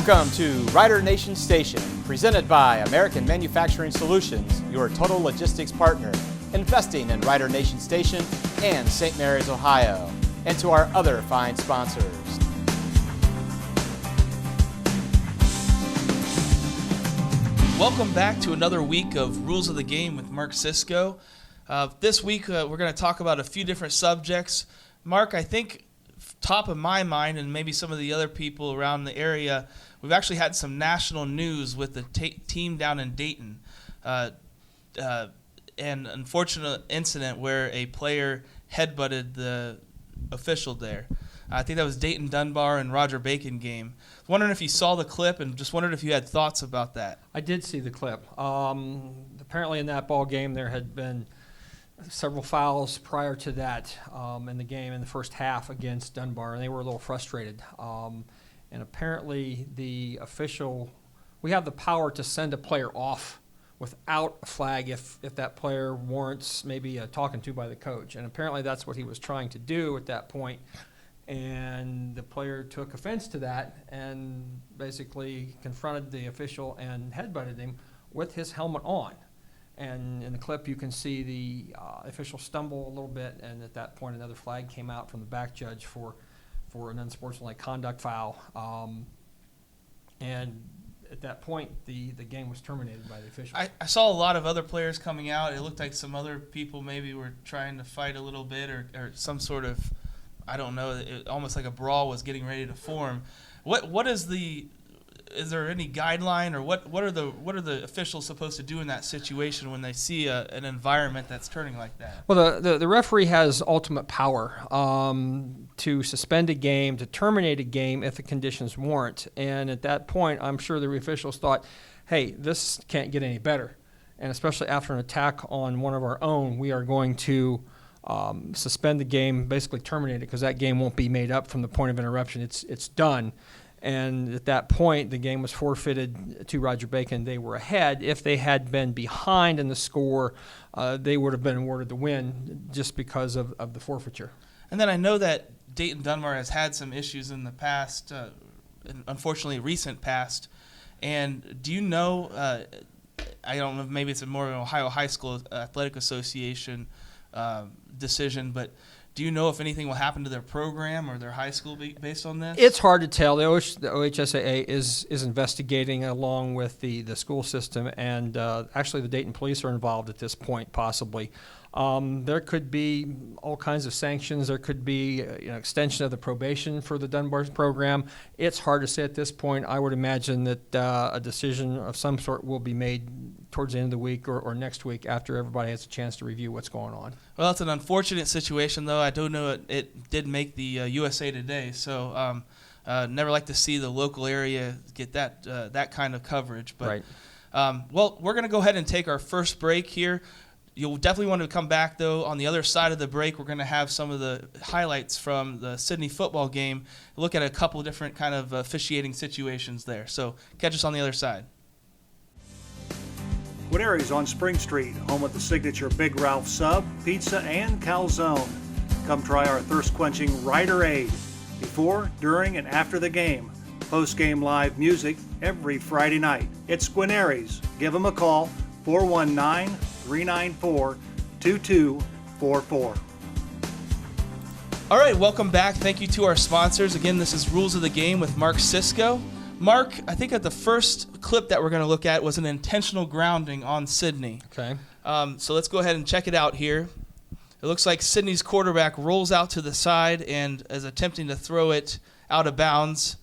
Welcome to Rider Nation Station, presented by American Manufacturing Solutions, your total logistics partner, investing in Rider Nation Station and St. Mary's, Ohio, and to our other fine sponsors. Welcome back to another week of Rules of the Game with Mark Cisco. This week we're going to talk about a few different subjects. Mark, I think top of my mind, and maybe some of the other people around the area, we've actually had some national news with the team down in Dayton. An unfortunate incident where a player headbutted the official there. I think that was Dayton Dunbar and Roger Bacon game. Wondering if you saw the clip, and just wondered if you had thoughts about that. I did see the clip. Apparently in that ball game there had been several fouls prior to that in the game in the first half against Dunbar, and they were a little frustrated. And apparently the official, we have the power to send a player off without a flag if that player warrants maybe a talking to by the coach. And apparently that's what he was trying to do at that point. And the player took offense to that and basically confronted the official and headbutted him with his helmet on. And in the clip, you can see the official stumble a little bit, and at that point, another flag came out from the back judge for an unsportsmanlike conduct foul. And at that point, the game was terminated by the official. I saw a lot of other players coming out. It looked like some other people maybe were trying to fight a little bit, or some sort of, I don't know, almost like a brawl was getting ready to form. Is there any guideline, or what are the officials supposed to do in that situation when they see an environment that's turning like that? Well, the referee has ultimate power to suspend a game, to terminate a game if the conditions warrant. And at that point, I'm sure the officials thought, hey, this can't get any better. And especially after an attack on one of our own, we are going to suspend the game, basically terminate it, because that game won't be made up from the point of interruption. It's done. And at that point, the game was forfeited to Roger Bacon. They were ahead. If they had been behind in the score, they would have been awarded the win just because of the forfeiture. And then I know that Dayton Dunbar has had some issues in the past, unfortunately recent past. And do you know, I don't know, maybe it's more of an Ohio High School Athletic Association decision, but do you know if anything will happen to their program or their high school based on this? It's hard to tell. The OHSAA is investigating along with the school system, and actually the Dayton police are involved at this point, possibly. There could be all kinds of sanctions. There could be extension of the probation for the Dunbar program. It's hard to say at this point. I would imagine that a decision of some sort will be made towards the end of the week or next week after everybody has a chance to review what's going on. Well, it's an unfortunate situation, though. I do know it did make the USA Today, so never like to see the local area get that kind of coverage. But, right. Well, we're going to go ahead and take our first break here. You'll definitely want to come back, though. On the other side of the break, we're going to have some of the highlights from the Sydney football game, look at a couple different kind of officiating situations there. So catch us on the other side. Guarneri's on Spring Street, home of the signature Big Ralph sub, pizza, and calzone. Come try our thirst-quenching Rider Aid before, during, and after the game. Post-game live music every Friday night. It's Guarneri's. Give them a call, 419-394-2244. All right, welcome back. Thank you to our sponsors. Again, this is Rules of the Game with Mark Cisco. Mark, I think that the first clip that we're going to look at was an intentional grounding on Sydney. Okay. So let's go ahead and check it out here. It looks like Sydney's quarterback rolls out to the side and is attempting to throw it out of bounds.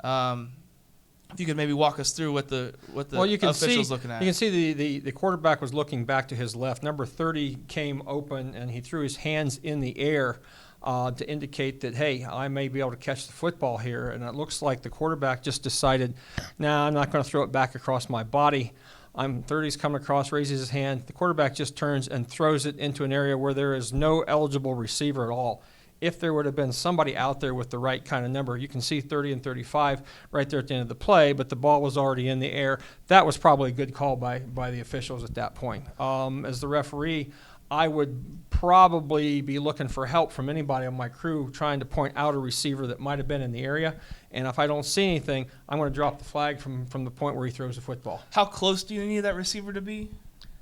If you could maybe walk us through what the official's looking at. You can see the quarterback was looking back to his left. Number 30 came open, and he threw his hands in the air to indicate that, hey, I may be able to catch the football here. And it looks like the quarterback just decided, I'm not going to throw it back across my body. 30's coming across, raises his hand. The quarterback just turns and throws it into an area where there is no eligible receiver at all. If there would have been somebody out there with the right kind of number, you can see 30 and 35 right there at the end of the play, but the ball was already in the air. That was probably a good call by the officials at that point. As the referee, I would probably be looking for help from anybody on my crew trying to point out a receiver that might have been in the area. And if I don't see anything, I'm going to drop the flag from the point where he throws the football. How close do you need that receiver to be?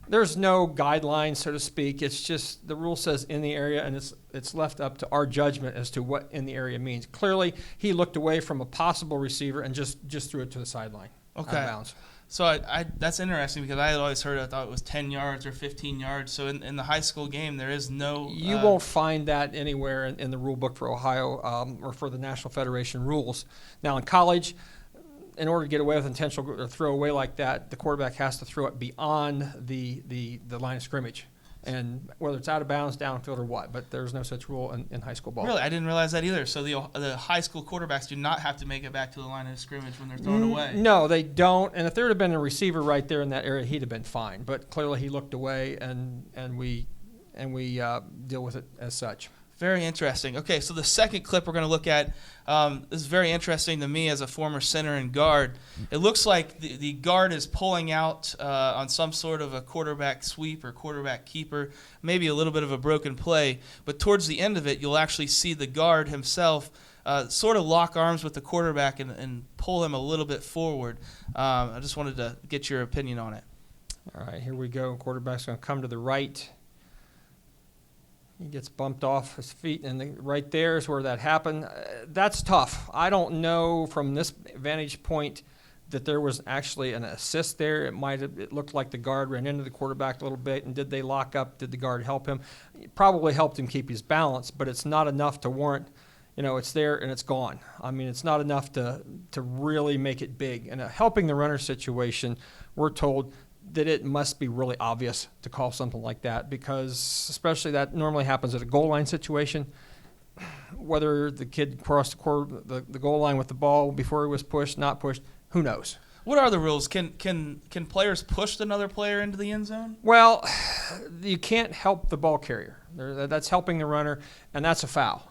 There's no guideline, so to speak. It's just the rule says in the area, and it's left up to our judgment as to what in the area means. Clearly, he looked away from a possible receiver and just threw it to the sideline. Okay. Out of bounds. So I that's interesting because I had always heard, I thought it was 10 yards or 15 yards. So in the high school game, there is no... You won't find that anywhere in the rule book for Ohio or for the National Federation rules. Now, in college, in order to get away with intentional or throw away like that, the quarterback has to throw it beyond the line of scrimmage. And whether it's out of bounds, downfield, or what, but there's no such rule in high school ball. Really? I didn't realize that either. So the high school quarterbacks do not have to make it back to the line of scrimmage when they're thrown away? No, they don't. And if there had been a receiver right there in that area, he'd have been fine. But clearly he looked away, and we deal with it as such. Very interesting. Okay, so the second clip we're going to look at this is very interesting to me as a former center and guard. It looks like the guard is pulling out on some sort of a quarterback sweep or quarterback keeper, maybe a little bit of a broken play. But towards the end of it, you'll actually see the guard himself sort of lock arms with the quarterback and pull him a little bit forward. I just wanted to get your opinion on it. All right, here we go. Quarterback's going to come to the right. He gets bumped off his feet, and right there is where that happened. That's tough. I don't know from this vantage point that there was actually an assist there. It looked like the guard ran into the quarterback a little bit, and did they lock up? Did the guard help him? It probably helped him keep his balance, but it's not enough to warrant, it's there and it's gone. I mean, it's not enough to really make it big. In a helping the runner situation, we're told that it must be really obvious to call something like that, because especially that normally happens at a goal line situation. Whether the kid crossed the goal line with the ball before he was pushed, not pushed, who knows? What are the rules? Can players push another player into the end zone? Well, you can't help the ball carrier. That's helping the runner, and that's a foul.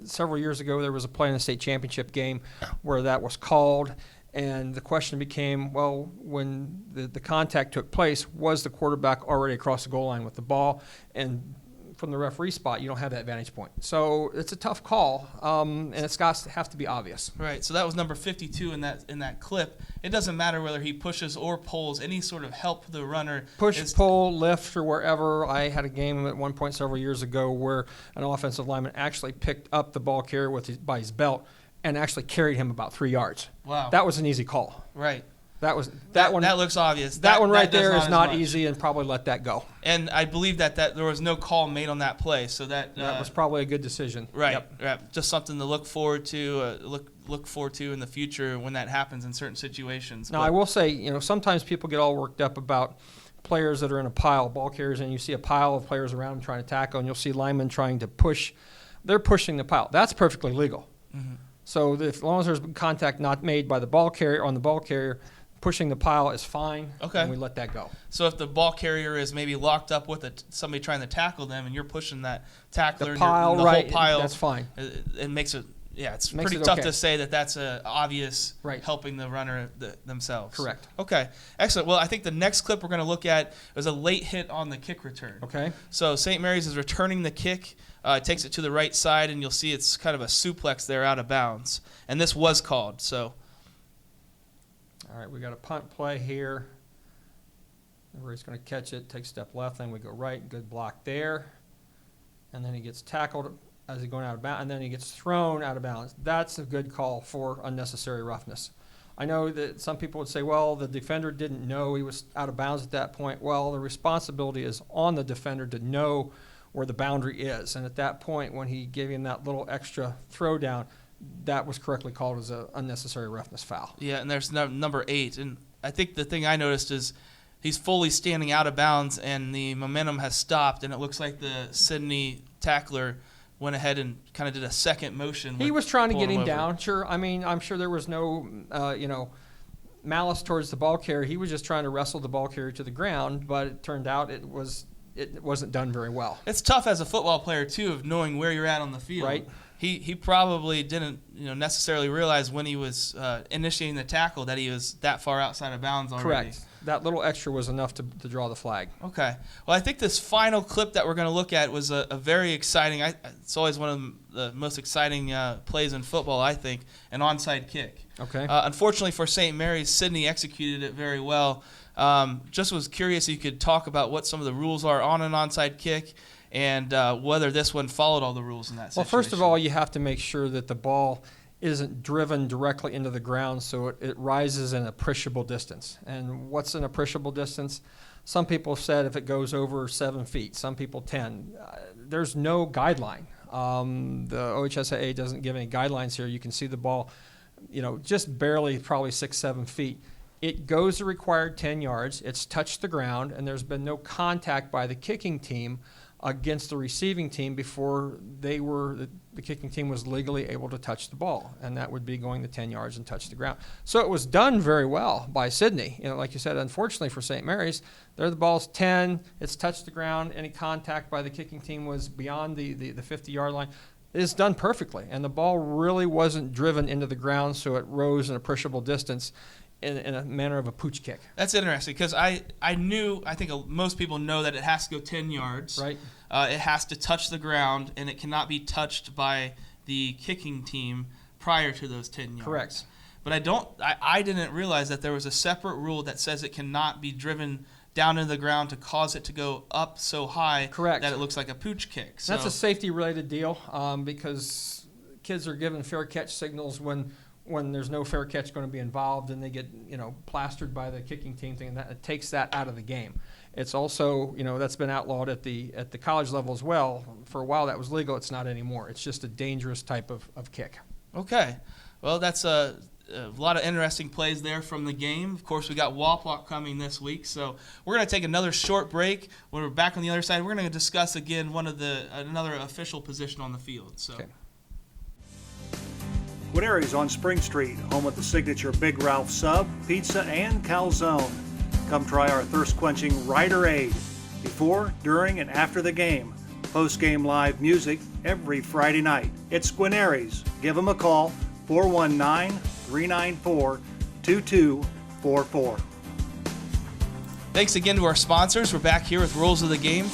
Several years ago, there was a play in the state championship game where that was called. And the question became, well, when the contact took place, was the quarterback already across the goal line with the ball? And from the referee spot, you don't have that vantage point. So it's a tough call, and it's got to have to be obvious. Right. So that was number 52 in that clip. It doesn't matter whether he pushes or pulls, any sort of help the runner. Push, pull, lift, or wherever. I had a game at one point several years ago where an offensive lineman actually picked up the ball carrier by his belt and actually carried him about 3 yards. Wow. That was an easy call. Right. That one. That looks obvious. That one right there is is not easy, and probably let that go. And I believe that there was no call made on that play, so that was probably a good decision. Right. Yep. Right. Just something to look forward to. Look forward to in the future when that happens in certain situations. Now, I will say, sometimes people get all worked up about players that are in a pile, ball carriers, and you see a pile of players around them trying to tackle, and you'll see linemen trying to push. They're pushing the pile. That's perfectly legal. Mm-hmm. So as long as there's contact not made by the ball carrier on the ball carrier, pushing the pile is fine. Okay. And we let that go. So if the ball carrier is maybe locked up with somebody trying to tackle them, and you're pushing that tackler, the pile, and the right? Whole pile, that's fine. It makes it. Yeah, it's pretty tough to say that that's a obvious helping the runner themselves. Correct. Okay, excellent. Well, I think the next clip we're going to look at is a late hit on the kick return. Okay. So St. Mary's is returning the kick. Takes it to the right side, and you'll see it's kind of a suplex there out of bounds. And this was called. So. All right, we got a punt play here. Everybody's going to catch it, take a step left, then we go right. Good block there. And then he gets tackled as he's going out of bounds, and then he gets thrown out of bounds. That's a good call for unnecessary roughness. I know that some people would say, well, the defender didn't know he was out of bounds at that point. Well, the responsibility is on the defender to know where the boundary is. And at that point, when he gave him that little extra throwdown, that was correctly called as an unnecessary roughness foul. Yeah, and there's number 8. And I think the thing I noticed is he's fully standing out of bounds, and the momentum has stopped, and it looks like the Sydney tackler went ahead and kind of did a second motion. He was trying to get him down, sure. I mean, I'm sure there was no, malice towards the ball carrier. He was just trying to wrestle the ball carrier to the ground, but it turned out it wasn't done very well. It's tough as a football player, too, of knowing where you're at on the field. Right. he probably didn't necessarily realize when he was initiating the tackle that he was that far outside of bounds already. Correct. That little extra was enough to draw the flag. Okay. Well, I think this final clip that we're going to look at was a very exciting. It's always one of the most exciting plays in football, I think, an onside kick. Okay. Unfortunately for St. Mary's, Sydney executed it very well. Just was curious if you could talk about what some of the rules are on an onside kick and whether this one followed all the rules in that situation. Well, first of all, you have to make sure that the ball isn't driven directly into the ground, so it rises an appreciable distance. And what's an appreciable distance? Some people said if it goes over 7 feet, some people 10. There's no guideline. The OHSAA doesn't give any guidelines here. You can see the ball, just barely, probably 6-7 feet. It goes the required 10 yards. It's touched the ground, and there's been no contact by the kicking team against the receiving team before the kicking team was legally able to touch the ball, and that would be going the 10 yards and touch the ground. So it was done very well by Sydney. Like you said, unfortunately for St. Mary's, there the ball's 10, it's touched the ground, any contact by the kicking team was beyond the 50-yard line. It's done perfectly, and the ball really wasn't driven into the ground, so it rose an appreciable distance in a manner of a pooch kick. That's interesting because I think most people know that it has to go 10 yards. Right. It has to touch the ground, and it cannot be touched by the kicking team prior to those 10 yards. Correct. But I didn't realize that there was a separate rule that says it cannot be driven down into the ground to cause it to go up so high Correct. that it looks like a pooch kick. So That's a safety-related deal because kids are given fair catch signals when there's no fair catch going to be involved and they get plastered by the kicking team thing, and that it takes that out of the game. It's also that's been outlawed at the college level as well. For a while that was legal. It's not anymore. It's just a dangerous type of kick. Okay. Well, that's a lot of interesting plays there from the game. Of course, we got Wapak coming this week, so we're going to take another short break. When we're back on the other side, we're going to discuss again another official position on the field. So. Okay. Guarneri's on Spring Street, home of the signature Big Ralph sub, pizza, and calzone. Come try our thirst-quenching Rider Aid before, during, and after the game. Post-game live music every Friday night. It's Guarneri's. Give them a call, 419-394-2244. Thanks again to our sponsors. We're back here with Rules of the Game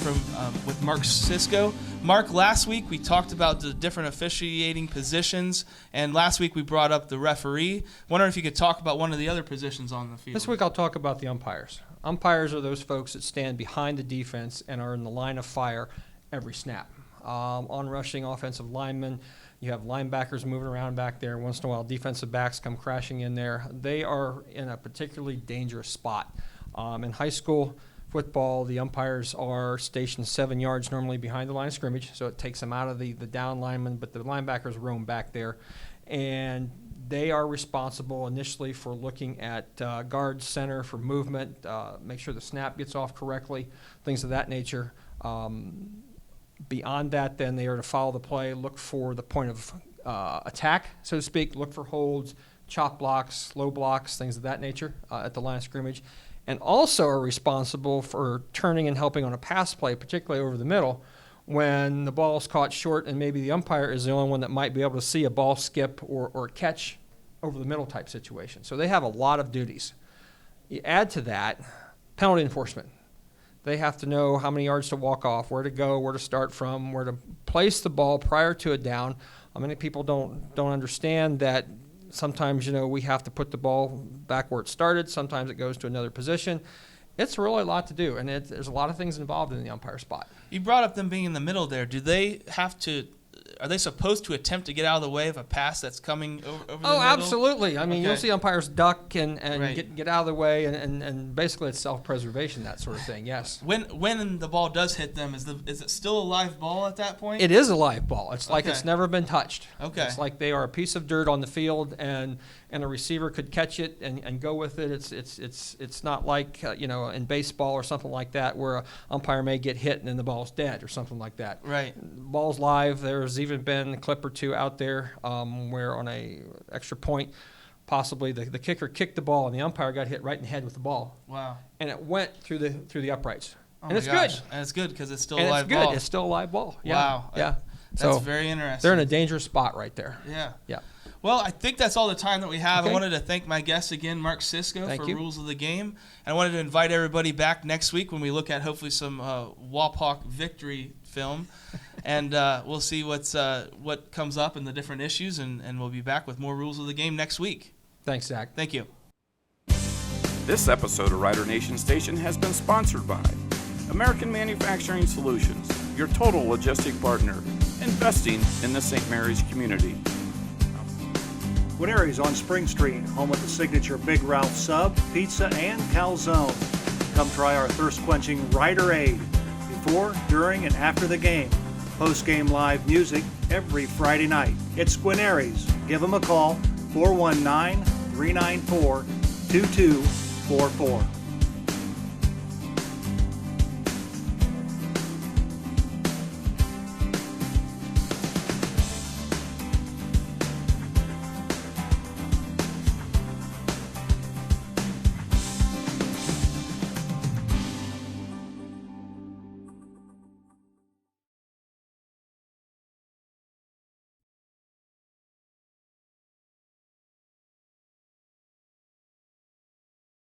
with Mark Cisco. Mark, last week we talked about the different officiating positions, and last week we brought up the referee. Wondering if you could talk about one of the other positions on the field. This week I'll talk about the umpires. Umpires are those folks that stand behind the defense and are in the line of fire every snap. On rushing offensive linemen, you have linebackers moving around back there. Once in a while, defensive backs come crashing in there. They are in a particularly dangerous spot. In high school football, the umpires are stationed 7 yards normally behind the line of scrimmage, so it takes them out of the down lineman, but the linebackers roam back there. And they are responsible initially for looking at guard center for movement, make sure the snap gets off correctly, things of that nature. Beyond that, then they are to follow the play, look for the point of attack, so to speak, look for holds, chop blocks, low blocks, things of that nature at the line of scrimmage. And also are responsible for turning and helping on a pass play, particularly over the middle, when the ball is caught short and maybe the umpire is the only one that might be able to see a ball skip or catch over the middle type situation. So they have a lot of duties. You add to that penalty enforcement. They have to know how many yards to walk off, where to go, where to start from, where to place the ball prior to a down. Many people don't understand that. Sometimes, we have to put the ball back where it started. Sometimes it goes to another position. It's really a lot to do, and there's a lot of things involved in the umpire spot. You brought up them being in the middle there. Are they supposed to attempt to get out of the way of a pass that's coming over the middle? Oh, absolutely. You'll see umpires duck and Right. get out of the way, and basically it's self-preservation, that sort of thing, yes. When the ball does hit them, is it still a live ball at that point? It is a live ball. It's like it's Okay. never been touched. Okay. It's like they are a piece of dirt on the field, and a receiver could catch it and go with it. It's not like in baseball or something like that where an umpire may get hit and then the ball's dead or something like that. Right. Ball's live. There's even been a clip or two out there where on a extra point, possibly the kicker kicked the ball and the umpire got hit right in the head with the ball. Wow. And it went through the uprights. Oh and my it's gosh. good. And it's good because it's still And a it's live good. ball. It's still a live ball. Yeah. Wow. Yeah. So That's very interesting. they're in a dangerous spot right there. Yeah. Yeah. Well, I think that's all the time that we have. Okay. I wanted to thank my guest again, Mark Cisco, Thank for you. Rules of the Game. And I wanted to invite everybody back next week when we look at hopefully some Wapak victory film. And we'll see what comes up in the different issues, and we'll be back with more Rules of the Game next week. Thanks, Zach. Thank you. This episode of Rider Nation Station has been sponsored by American Manufacturing Solutions, your total logistic partner, investing in the St. Mary's community. Guarneri's on Spring Street, home of the signature Big Ralph sub, pizza, and calzone. Come try our thirst-quenching Rider Aid before, during, and after the game. Post-game live music every Friday night. It's Guarneri's. Give them a call, 419-394-2244.